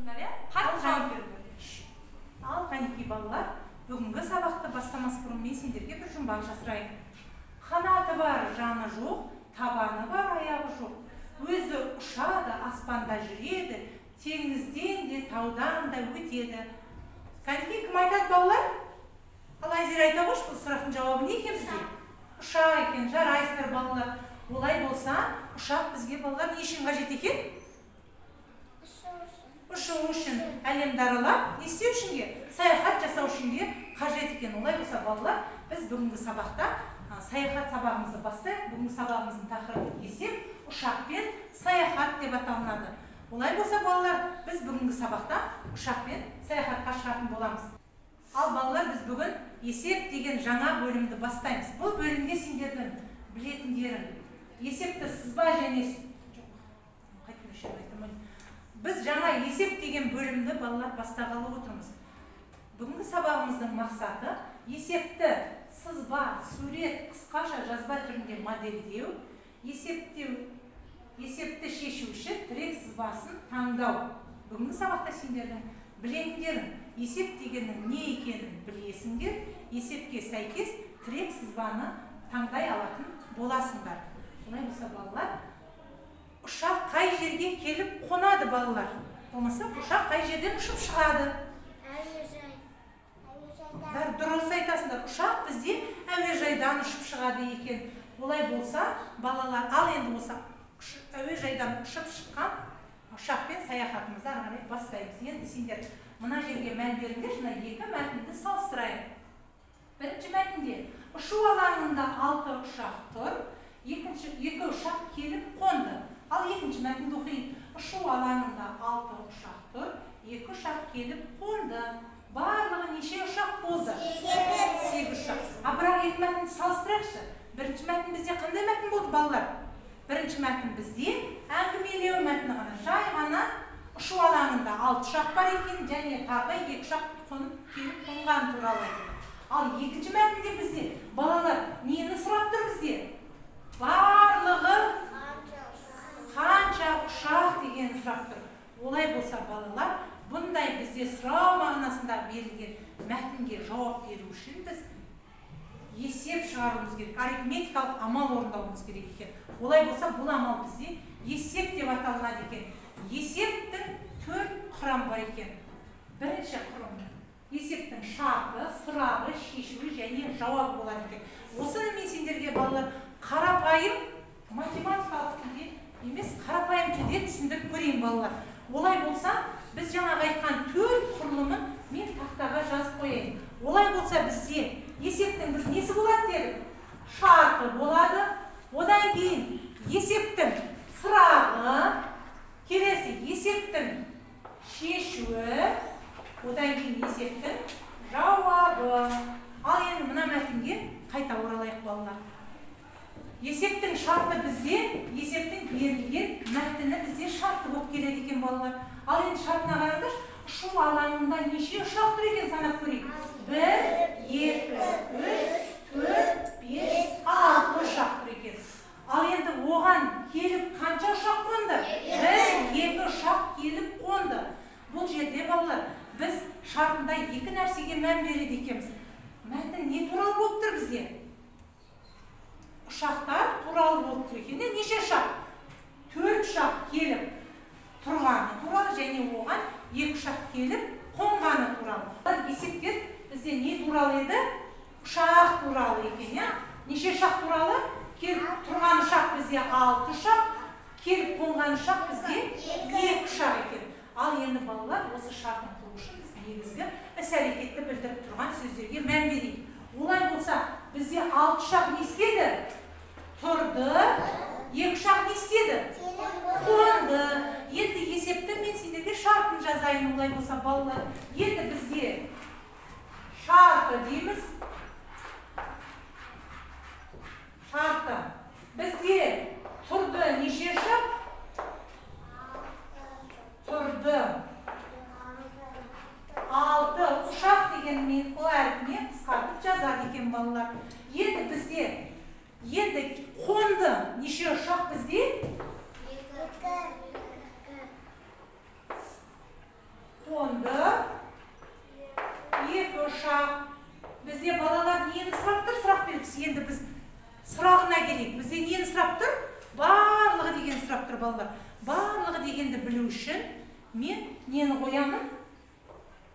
отырсыңдар, иә? Қатты жауап беріңдер. Ал қанекей балалар, бүгінгі сабақты бастамас бұрын мен сендерге бір жұмбақ жасырайын. Қанаты бар, жаны жоқ, табаны бар, аяғы жоқ. Өзі ұшады, аспанда жүреді, теңізден де, таудан да өтеді. Қанекей кім айтады балалар? Ал Айзер айта қойшы, бұл сұрақтың жауабы не екен бізге? Ұшақ екен, жарайсыздар балалар. Олай болса, ұшақ бізге балалар не үшін қажет екен? Ұшу үшін, әлемді аралап, не істеу үшінге? Саяхат жасау үшінге қажет екен. Олай болса балалар, біз бүгінгі сабақта саяхат сабағымызды бастайық. Бүгінгі сабағымыздың тақырыбы есеп, ұшақ пен саяхат деп аталынады. Олай болса балалар, біз бүгінгі сабақта ұшақ пен саяхатқа шығатын боламыз. Ал балалар, біз бүгін есеп деген жаңа бөлімді бастаймыз. Бұл бөлімде сендердің білетіндерің есепті сызба және біз жаңа есеп деген бөлімді балалар бастағалы отырмыз. Бүгінгі сабағымыздың мақсаты есепті сызба, сурет, қысқаша жазба түрінде модельдеу, есепті шешу үшін тірек сызбасын таңдау. Бүгінгі сабақта сендердің білетіндерің есеп дегеннің не екенін білесіңдер, есепке сәйкес тірек сызбаны таңдай алатын боласыңдар. Олай болса балалар, ұшақ қай жерге келіп қонады балалар? Болмаса, ұшақ қай жерден ұшып шығады? Дұрыс айтасыңдар, ұшақ бізде әуежайдан ұшып шығады екен. Олай болса, балалар, ал енді болса, әуежайдан ұшып шыққан ұшақпен саяхатымызды ары қарай бастаймыз. Енді сендер мына жерге мән беріңдер, мына екі мәтінді салыстырайық. Бірінші мәтінде ұшу алаңында 6 ұшақ тұр, екі ұшақ келіп қонды. Ал екінші мәтінді оқиын. Ұшу алаңында 6 ұшақ тұр, 2 ұшақ келіп қонды. Барлығы неше ұшақ болды? 8 ұшақ. Бірақ екі мәтінді салыстырайықшы. Бірінші мәтін бізде қандай мәтін болды балалар? Бірінші мәтін бізде әңгімелеу мәтіні ғана. Жай ғана ұшу алаңында 6 ұшақ бар екен, және тағы 2 ұшақ келіп қонған туралы айтылды. Ал екінші мәтінде бізде балалар нені сұрап тұр бізде? Барлығы қанша ұшақ деген сұрап тұр. Олай болса балалар, бұндай бізде сұрау мағынасында берілген мәтінге жауап беру үшін біз есеп шығаруымыз керек, арифметикалық амал орындауымыз керек екен. Олай болса, бұл амал бізде есеп деп аталынады екен. Есептің 4 құрам бар екен. Бірінші құрам есептің шарты, сұрағы, шешуі және жауабы болады екен. Осыны мен сендерге балалар қарапайым математикалық тілде емес, қарапайым тілде түсіндіріп көрейін балалар. Олай болса, біз жаңағы айтқан 4 құрылымын мен тақтаға жазып қояйын. Олай болса, бізде есептің бір несі болады дедік? Шарты болады. Одан кейін есептің сұрағы, келесі есептің шешуі, одан кейін есептің жауабы. Ал енді мына мәтінге қайта оралайық балалар. Есептің шарты бізде, есептің берілген мәтіні бізде шарты болып келеді екен балалар. Ал енді шартына қараңдар, ұшу алаңында неше ұшақ тұр екен санап көрейік. 1, 2, 3, 4, 5, 6 ұшақ тұр екен. Ал енді оған келіп қанша ұшақ қонды? 1, 2 ұшақ келіп қонды. Бұл жерде балалар, біз шартында екі нәрсеге мән береді екенбіз. Мәтін не туралы болып тұр бізге? Ұшақтар туралы болып тұр екен. Неше ұшақ? 4 ұшақ келіп тұрғаны туралы және оған 2 ұшақ келіп қонғаны туралы. Есептер бізде не туралы еді? Ұшақ туралы екен. Неше ұшақ туралы? Келіп тұрған ұшақ бізде 6 ұшақ, келіп қонған ұшақ бізде 2 ұшақ екен. Ал енді балалар, осы шартын құру үшін біз негізгі іс-әрекетті білдіріп тұрған сөздерге мән берейік. Олай болса, бізде 6 ұшақ не істеді? Тұрды. 2 ұшақ не істеді? Қонды. Енді есепті мен сендерге шартын жазайын. Олай болса, балалар, енді бізде шарты дейміз. Шарты. Бізде тұрды неше ұшақ? Тұрды. 6 ұшақ деген мен о әрпіне қысқартып жазады екен балалар. Енді бізде қонды неше ұшақ бізде? бізде балалар нені сұрап тұр? Сұрақ белгісі. Енді біз сұрағына келейік. Бізде нені сұрап тұр? Барлығы деген сұрап тұр балалар. Барлығы дегенді білу үшін мен нені қоямын?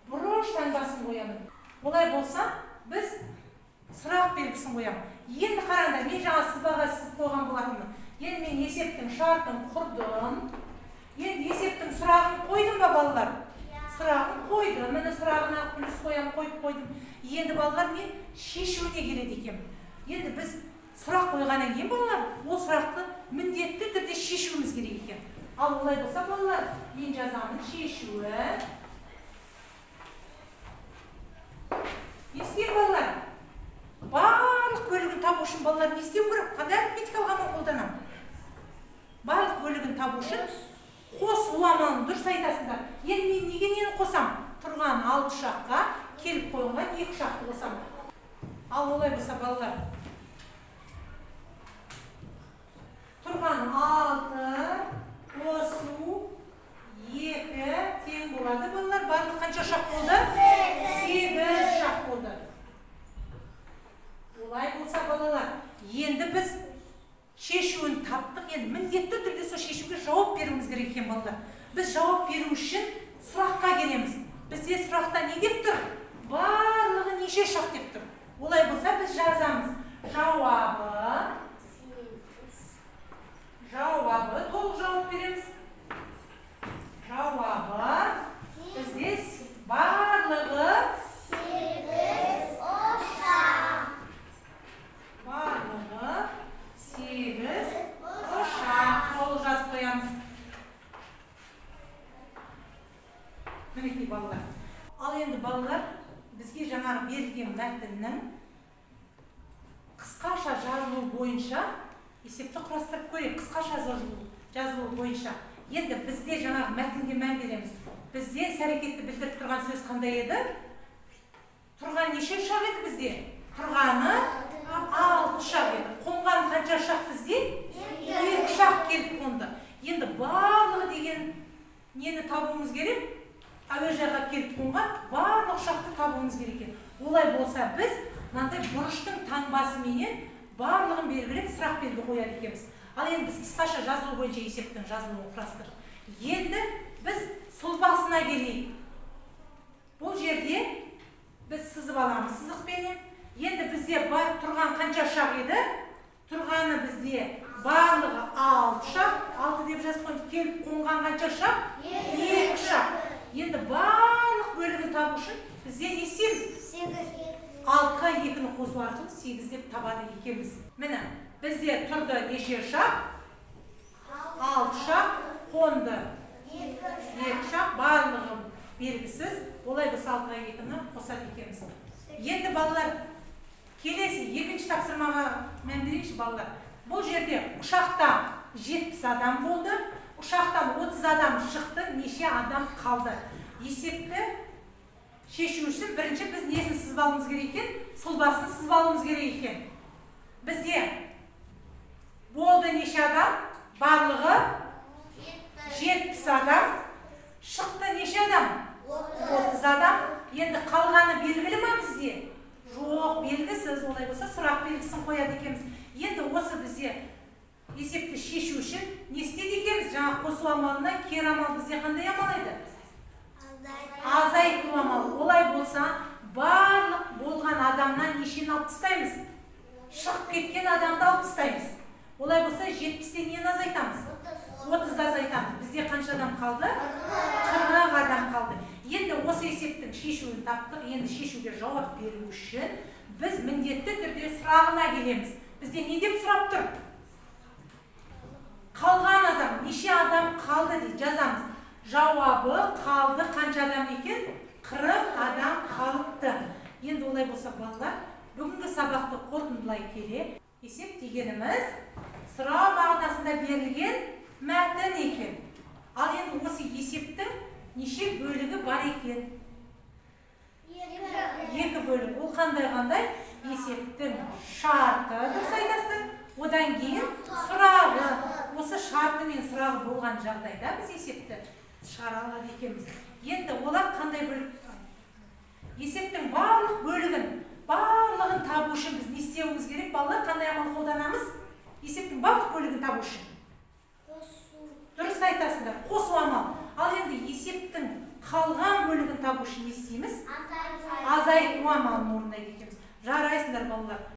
Бұрыш таңбасын қоямын. Олай болса, біз сұрақ белгісін қоямын. Енді қараңдар, мен жаңа сызбаға сызып қойған болатынмын. Енді мен есептің шартын құрдым. Енді есептің сұрағын қойдым ба балалар? Сұрағын қойдым. Міне сұрағына плюс қоямын, қойдым. Енді балалар мен шешуіне келеді екем. Енді біз сұрақ қойғаннан кейін балалар, ол сұрақты міндетті түрде шешуіміз керек екен. Ал олай болса балалар, мен жазамын шешуі. Не істеймін балалар? Барлық бөлігін табу үшін балалар не істеу керек? Қандай арифметикалық амал қолданамын? Барлық бөлігін табу үшін қосу амалын дұрыс айтасыңдар. Енді мен неге нені қосам? Тұрған 6 ұшаққа келіп қойылған 2 ұшақты қосам. Ал олай болса балалар, тұрған 6 қосу 2 тең болады балалар. Барлық қанша ұшақ болды? 8 ұшақ болды. Олай болса балалар, енді біз шешуін таптық. Енді міндетті түрде сол шешуге жауап беруіміз керек екен балалар. Біз жауап беру үшін сұраққа келеміз. Бізде сұрақта не деп тұр? Барлығы неше ұшақ деп тұр. Олай болса біз жазамыз. Жауабы, толық жауап береміз. Жауабы бізде барлығы 8 ұшақ. Барлығы 8 ұшақ. Толық жазып қоямыз. Мінекей балалар. Ал енді балалар, бізге жаңағы берілген мәтіннің қысқаша жазылу бойынша есепті құрастырып көрейік. Қысқаша жазылу бойынша. Енді бізде жаңағы мәтінге мән береміз. Бізде іс-әрекетті білдіріп тұрған сөз қандай еді? Тұрған неше ұшақ еді бізде? Тұрғаны 6 ұшақ еді. Қонған қанша ұшақ бізде? 2 ұшақ келіп қонды. Енді барлығы деген нені табуымыз керек? Әуежайға келіп қонған барлық ұшақты табуымыз керек екен. Олай болса біз мынандай бұрыштың таңбасыменен барлығын белгілеп сұрақ белгі қояды екенбіз. Ал енді біз қысқаша жазылу бойынша есептің жазылуын құрастырдық. Енді біз сұлбасына келейік. Бұл жерде біз сызып аламыз сызықпенен. Енді бізде тұрған қанша ұшақ еді? Тұрғаны бізде барлығы 6 ұшақ. 6 деп жазып қойдық. Келіп қонған қанша ұшақ? 2 ұшақ. Енді барлық бөлігін табу үшін бізде не істейміз? 6-ға 2-ні қосу арқылы 8 деп табады екенбіз. Міне, бізде тұрды неше ұшақ? 6 ұшақ, қонды 2 ұшақ, барлығы белгісіз. Олай болса 6-ға 2-ні қосады екенбіз. Енді балалар, келесі екінші тапсырмаға мән берейікші балалар. Бұл жерде ұшақта 70 адам болды. Ұшақтан 30 адам шықты, неше адам қалды. Есепті шешу үшін бірінші біз несін сызып алуымыз керек екен? Сұлбасын сызып алуымыз керек екен. Бізде болды неше адам? Барлығы 70 адам. Шықты неше адам? 30 адам. Енді қалғаны белгілі ма бізде? Жоқ, белгісіз. Олай болса сұрақ белгісін қояды екенбіз. Енді осы бізде есепті шешу үшін не істеді екенбіз? Жаңа қосу амалынан кер амал бізде қандай амал еді? Азайту амалы. Олай болса, барлық болған адамнан нешені алып тастаймыз? Шығып кеткен адамды алып тастаймыз. Олай болса, 70-тен нені азайтамыз? 30 азайтамыз. Бізде қанша адам қалды? 40 адам қалды. Енді осы есептің шешуін таптық. Енді шешуге жауап беру үшін біз міндетті түрде сұрағына келеміз. Бізде не деп сұрап тұр? Қалған адам, неше адам қалды дейді, жазамыз. Жауабы қалды қанша адам екен? 40 адам қалыпты. Енді олай болса балалар, бүгінгі сабақты қорытындылай келе, есеп дегеніміз сұрау мағынасында берілген мәтін екен. Ал енді осы есептің неше бөлігі бар екен? 2 бөлік. Ол қандай? Есептің шарты дұрыс айтасыздар. Одан кейін сұрағы. Осы шарты мен сұрағы болған жағдайда біз есепті шығара алады екенбіз. Енді олар қандай бөлік? Есептің барлық бөлігін барлығын табу үшін біз не істеуіміз керек балалар? Қандай амал қолданамыз? Есептің барлық бөлігін табу үшін. Дұрыс айтасыңдар, қосу амал. Ал енді есептің қалған бөлігін табу үшін не істейміз? Азайту амалын орындайды екенбіз. Жарайсыңдар балалар.